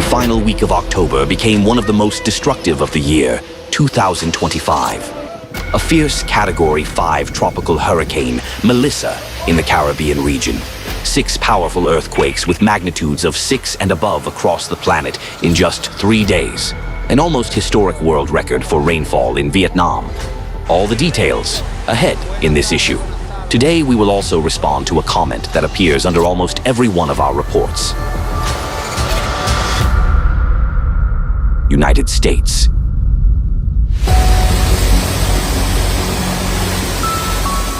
final week of October became one of the most destructive of the year, 2025. A fierce Category 5 tropical hurricane, Melissa, in the Caribbean region. 6 powerful earthquakes with magnitudes of 6 and above across the planet in just 3 days. An almost historic world record for rainfall in Vietnam. All the details ahead in this issue. Today we will also respond to a comment that appears under almost every one of our reports. United States.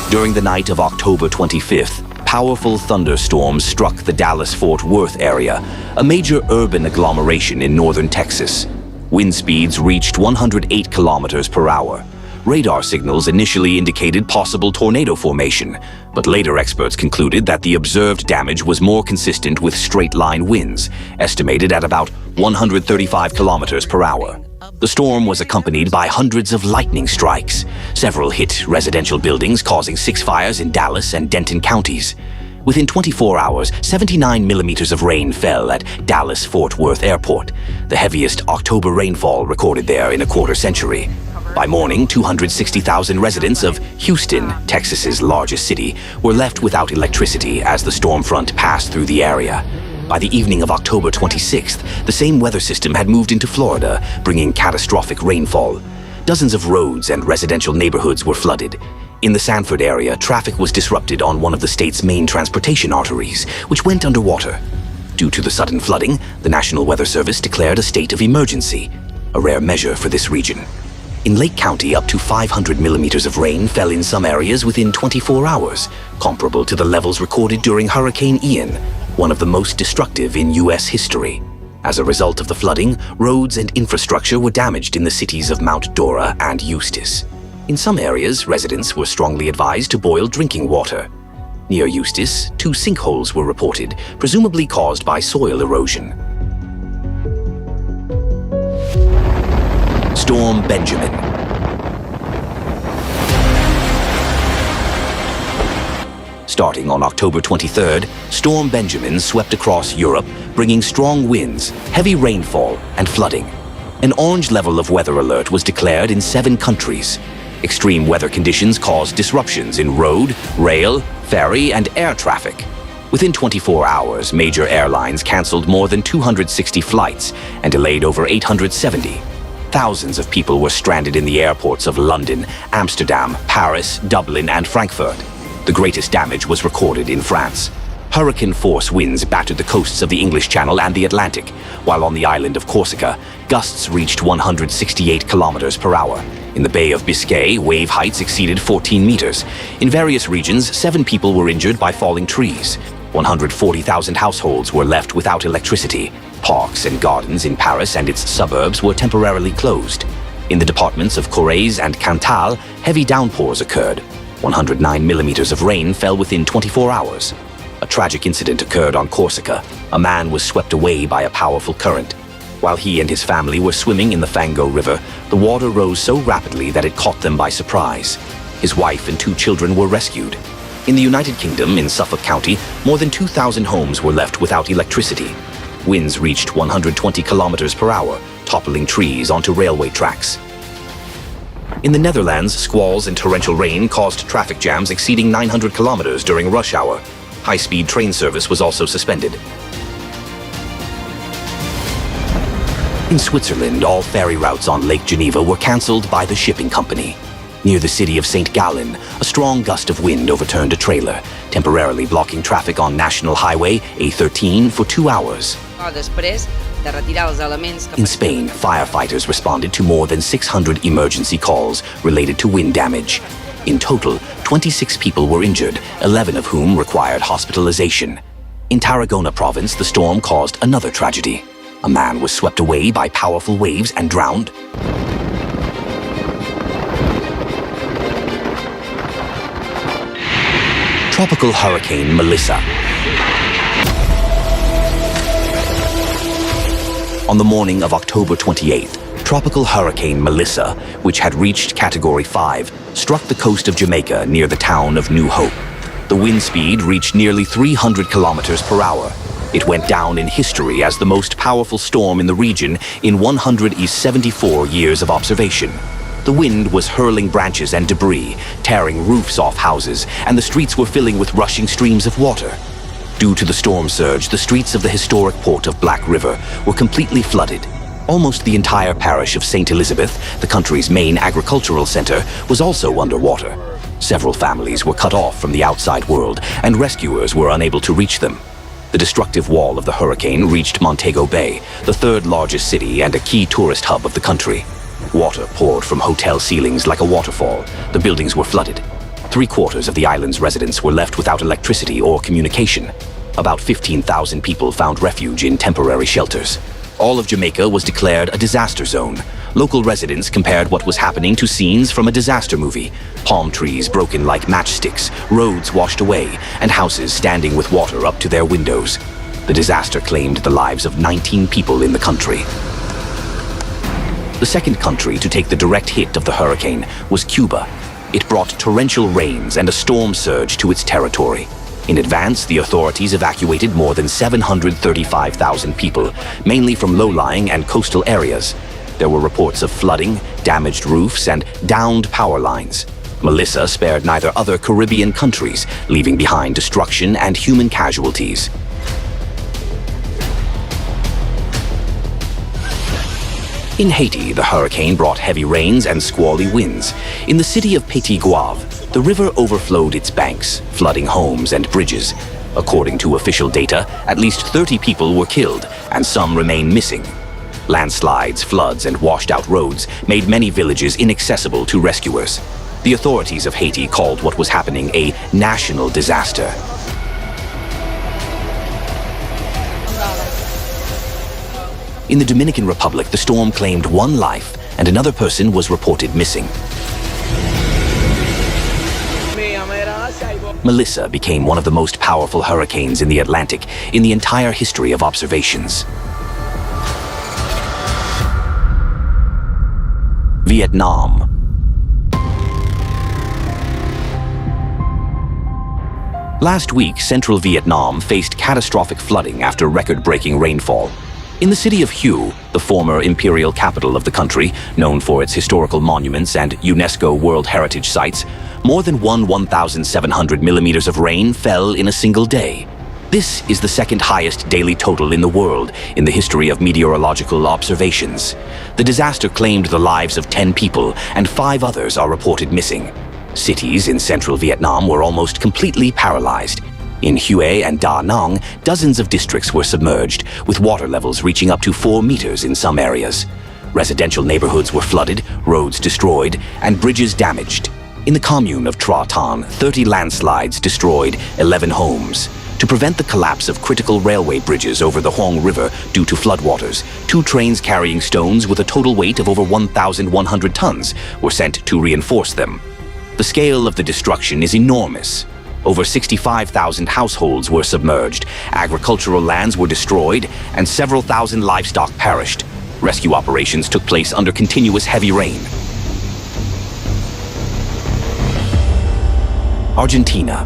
During the night of October 25th, powerful thunderstorms struck the Dallas-Fort Worth area, a major urban agglomeration in northern Texas. Wind speeds reached 108 kilometers per hour. Radar signals initially indicated possible tornado formation, but later experts concluded that the observed damage was more consistent with straight-line winds, estimated at about 135 kilometers per hour. The storm was accompanied by hundreds of lightning strikes. Several hit residential buildings, causing 6 fires in Dallas and Denton counties. Within 24 hours, 79 millimeters of rain fell at Dallas-Fort Worth Airport, the heaviest October rainfall recorded there in a quarter century. By morning, 260,000 residents of Houston, Texas's largest city, were left without electricity as the storm front passed through the area. By the evening of October 26th, the same weather system had moved into Florida, bringing catastrophic rainfall. Dozens of roads and residential neighborhoods were flooded. In the Sanford area, traffic was disrupted on one of the state's main transportation arteries, which went underwater. Due to the sudden flooding, the National Weather Service declared a state of emergency, a rare measure for this region. In Lake County, up to 500 millimeters of rain fell in some areas within 24 hours, comparable to the levels recorded during Hurricane Ian, one of the most destructive in U.S. history. As a result of the flooding, roads and infrastructure were damaged in the cities of Mount Dora and Eustis. In some areas, residents were strongly advised to boil drinking water. Near Eustis, 2 sinkholes were reported, presumably caused by soil erosion. Storm Benjamin. Starting on October 23rd, Storm Benjamin swept across Europe, bringing strong winds, heavy rainfall, and flooding. An orange level of weather alert was declared in 7 countries. Extreme weather conditions caused disruptions in road, rail, ferry, and air traffic. Within 24 hours, major airlines canceled more than 260 flights and delayed over 870. Thousands of people were stranded in the airports of London, Amsterdam, Paris, Dublin, and Frankfurt. The greatest damage was recorded in France. Hurricane-force winds battered the coasts of the English Channel and the Atlantic, while on the island of Corsica, gusts reached 168 kilometers per hour. In the Bay of Biscay, wave heights exceeded 14 meters. In various regions, 7 people were injured by falling trees. 140,000 households were left without electricity. Parks and gardens in Paris and its suburbs were temporarily closed. In the departments of Corrèze and Cantal, heavy downpours occurred. 109 millimeters of rain fell within 24 hours. A tragic incident occurred on Corsica. A man was swept away by a powerful current. While he and his family were swimming in the Fango River, the water rose so rapidly that it caught them by surprise. His wife and 2 children were rescued. In the United Kingdom, in Suffolk County, more than 2,000 homes were left without electricity. Winds reached 120 kilometers per hour, toppling trees onto railway tracks. In the Netherlands, squalls and torrential rain caused traffic jams exceeding 900 kilometers during rush hour. High-speed train service was also suspended. In Switzerland, all ferry routes on Lake Geneva were cancelled by the shipping company. Near the city of St. Gallen, a strong gust of wind overturned a trailer, temporarily blocking traffic on National Highway A13 for 2 hours. In Spain, firefighters responded to more than 600 emergency calls related to wind damage. In total, 26 people were injured, 11 of whom required hospitalization. In Tarragona province, the storm caused another tragedy. A man was swept away by powerful waves and drowned. Tropical Hurricane Melissa. On the morning of October 28th, Tropical Hurricane Melissa, which had reached Category 5, struck the coast of Jamaica near the town of New Hope. The wind speed reached nearly 300 kilometers per hour. It went down in history as the most powerful storm in the region in 174 years of observation. The wind was hurling branches and debris, tearing roofs off houses, and the streets were filling with rushing streams of water. Due to the storm surge, the streets of the historic port of Black River were completely flooded. Almost the entire parish of St. Elizabeth, the country's main agricultural center, was also underwater. Several families were cut off from the outside world, and rescuers were unable to reach them. The destructive wall of the hurricane reached Montego Bay, the third largest city and a key tourist hub of the country. Water poured from hotel ceilings like a waterfall. The buildings were flooded. 3/4 of the island's residents were left without electricity or communication. About 15,000 people found refuge in temporary shelters. All of Jamaica was declared a disaster zone. Local residents compared what was happening to scenes from a disaster movie. Palm trees broken like matchsticks, roads washed away, and houses standing with water up to their windows. The disaster claimed the lives of 19 people in the country. The second country to take the direct hit of the hurricane was Cuba. It brought torrential rains and a storm surge to its territory. In advance, the authorities evacuated more than 735,000 people, mainly from low-lying and coastal areas. There were reports of flooding, damaged roofs, and downed power lines. Melissa spared neither other Caribbean countries, leaving behind destruction and human casualties. In Haiti, the hurricane brought heavy rains and squally winds. In the city of Petit-Goâve, the river overflowed its banks, flooding homes and bridges. According to official data, at least 30 people were killed, and some remain missing. Landslides, floods, and washed-out roads made many villages inaccessible to rescuers. The authorities of Haiti called what was happening a national disaster. In the Dominican Republic, the storm claimed one life, and another person was reported missing. Melissa became one of the most powerful hurricanes in the Atlantic in the entire history of observations. Vietnam. Last week, central Vietnam faced catastrophic flooding after record-breaking rainfall. In the city of Hue, the former imperial capital of the country, known for its historical monuments and UNESCO World Heritage Sites, more than 1,700 millimeters of rain fell in a single day. This is the second highest daily total in the world in the history of meteorological observations. The disaster claimed the lives of 10 people, and 5 others are reported missing. Cities in central Vietnam were almost completely paralyzed. In Hue and Da Nang, dozens of districts were submerged, with water levels reaching up to 4 meters in some areas. Residential neighborhoods were flooded, roads destroyed, and bridges damaged. In the commune of Tra Tan, 30 landslides destroyed 11 homes. To prevent the collapse of critical railway bridges over the Hoang River due to floodwaters, 2 trains carrying stones with a total weight of over 1,100 tons were sent to reinforce them. The scale of the destruction is enormous. Over 65,000 households were submerged, agricultural lands were destroyed, and several thousand livestock perished. Rescue operations took place under continuous heavy rain. Argentina.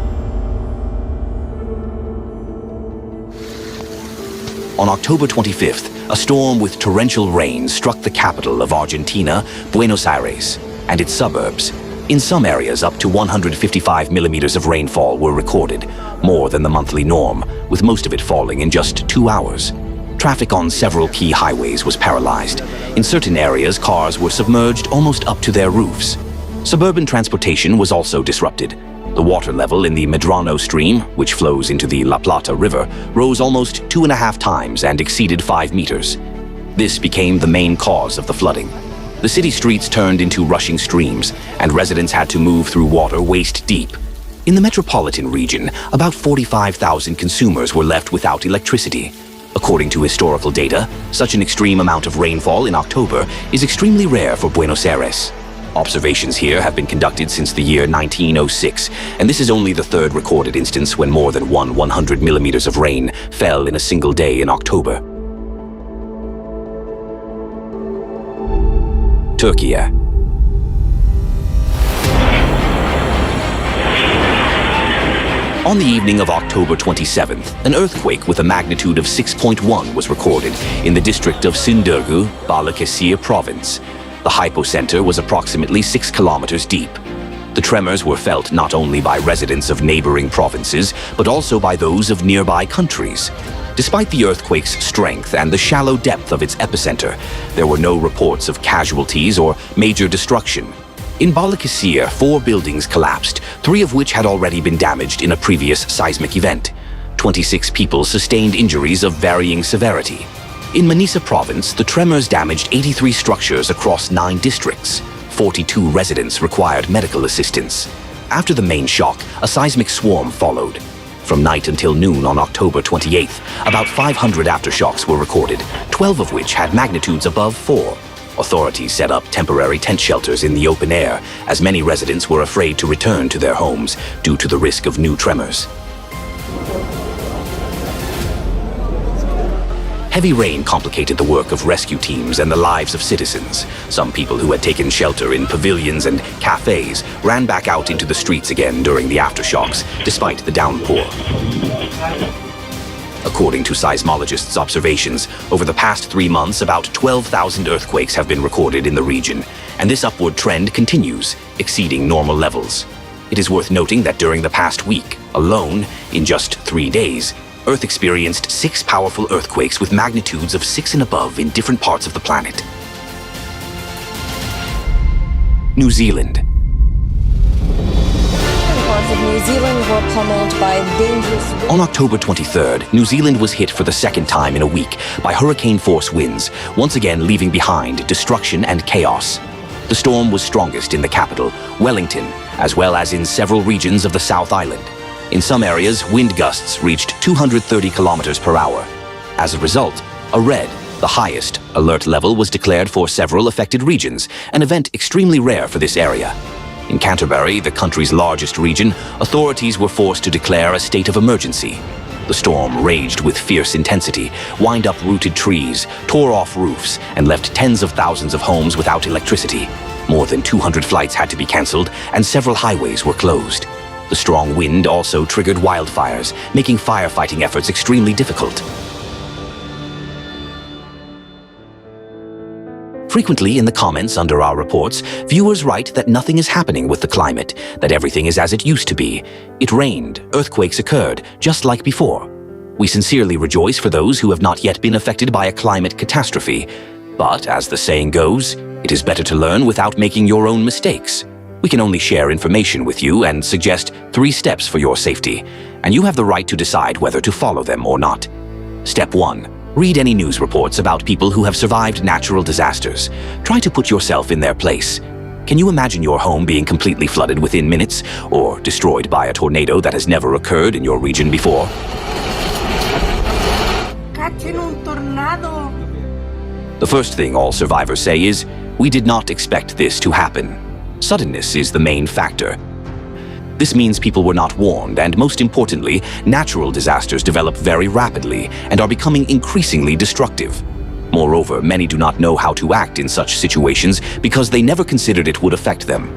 On October 25th, a storm with torrential rain struck the capital of Argentina, Buenos Aires, and its suburbs. In some areas, up to 155 millimeters of rainfall were recorded, more than the monthly norm, with most of it falling in just 2 hours. Traffic on several key highways was paralyzed. In certain areas, cars were submerged almost up to their roofs. Suburban transportation was also disrupted. The water level in the Medrano stream, which flows into the La Plata River, rose almost 2.5 times and exceeded 5 meters. This became the main cause of the flooding. The city streets turned into rushing streams, and residents had to move through water waist deep. In the metropolitan region, about 45,000 consumers were left without electricity. According to historical data, such an extreme amount of rainfall in October is extremely rare for Buenos Aires. Observations here have been conducted since the year 1906, and this is only the 3rd recorded instance when more than 100 millimeters of rain fell in a single day in October. Turkey. On the evening of October 27th, an earthquake with a magnitude of 6.1 was recorded in the district of Sindurgu, Balıkesir province. The hypocenter was approximately 6 kilometers deep. The tremors were felt not only by residents of neighboring provinces, but also by those of nearby countries. Despite the earthquake's strength and the shallow depth of its epicenter, there were no reports of casualties or major destruction. In Balıkesir, 4 buildings collapsed, 3 of which had already been damaged in a previous seismic event. 26 people sustained injuries of varying severity. In Manisa province, the tremors damaged 83 structures across 9 districts. 42 residents required medical assistance. After the main shock, a seismic swarm followed. From night until noon on October 28th, about 500 aftershocks were recorded, 12 of which had magnitudes above 4. Authorities set up temporary tent shelters in the open air, as many residents were afraid to return to their homes due to the risk of new tremors. Heavy rain complicated the work of rescue teams and the lives of citizens. Some people who had taken shelter in pavilions and cafes ran back out into the streets again during the aftershocks, despite the downpour. According to seismologists' observations, over the past 3 months, about 12,000 earthquakes have been recorded in the region, and this upward trend continues, exceeding normal levels. It is worth noting that during the past week, alone, in just 3 days, Earth experienced 6 powerful earthquakes with magnitudes of 6 and above in different parts of the planet. New Zealand. Parts of New Zealand were pummeled by dangerous winds. On October 23rd, New Zealand was hit for the second time in a week by hurricane-force winds, once again leaving behind destruction and chaos. The storm was strongest in the capital, Wellington, as well as in several regions of the South Island. In some areas, wind gusts reached 230 kilometers per hour. As a result, a red, the highest, alert level was declared for several affected regions, an event extremely rare for this area. In Canterbury, the country's largest region, authorities were forced to declare a state of emergency. The storm raged with fierce intensity, wind up rooted trees, tore off roofs, and left tens of thousands of homes without electricity. More than 200 flights had to be cancelled, and several highways were closed. The strong wind also triggered wildfires, making firefighting efforts extremely difficult. Frequently in the comments under our reports, viewers write that nothing is happening with the climate, that everything is as it used to be. It rained, earthquakes occurred, just like before. We sincerely rejoice for those who have not yet been affected by a climate catastrophe. But, as the saying goes, it is better to learn without making your own mistakes. We can only share information with you and suggest 3 steps for your safety, and you have the right to decide whether to follow them or not. Step 1. Read any news reports about people who have survived natural disasters. Try to put yourself in their place. Can you imagine your home being completely flooded within minutes, or destroyed by a tornado that has never occurred in your region before? Cachen un tornado! The first thing all survivors say is, "We did not expect this to happen." Suddenness is the main factor. This means people were not warned, and most importantly, natural disasters develop very rapidly and are becoming increasingly destructive. Moreover, many do not know how to act in such situations because they never considered it would affect them.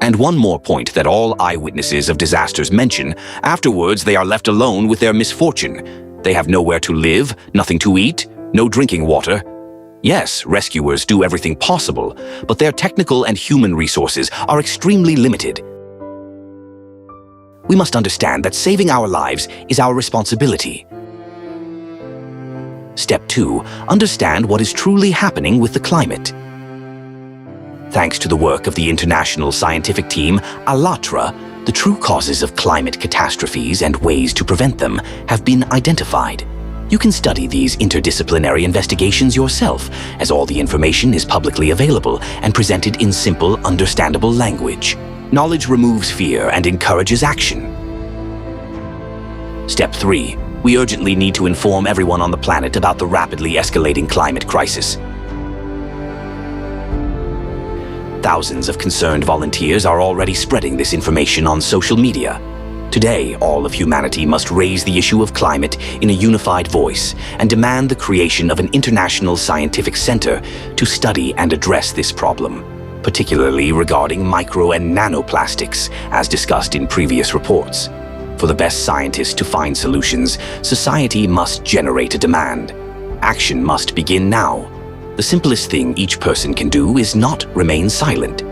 And one more point that all eyewitnesses of disasters mention: afterwards they are left alone with their misfortune. They have nowhere to live, nothing to eat, no drinking water. Yes, rescuers do everything possible, but their technical and human resources are extremely limited. We must understand that saving our lives is our responsibility. Step 2. Understand what is truly happening with the climate. Thanks to the work of the international scientific team, ALLATRA, the true causes of climate catastrophes and ways to prevent them have been identified. You can study these interdisciplinary investigations yourself, as all the information is publicly available and presented in simple, understandable language. Knowledge removes fear and encourages action. Step 3. We urgently need to inform everyone on the planet about the rapidly escalating climate crisis. Thousands of concerned volunteers are already spreading this information on social media. Today, all of humanity must raise the issue of climate in a unified voice and demand the creation of an international scientific center to study and address this problem. particularly regarding micro and nanoplastics, as discussed in previous reports. For the best scientists to find solutions, society must generate a demand. Action must begin now. The simplest thing each person can do is not remain silent.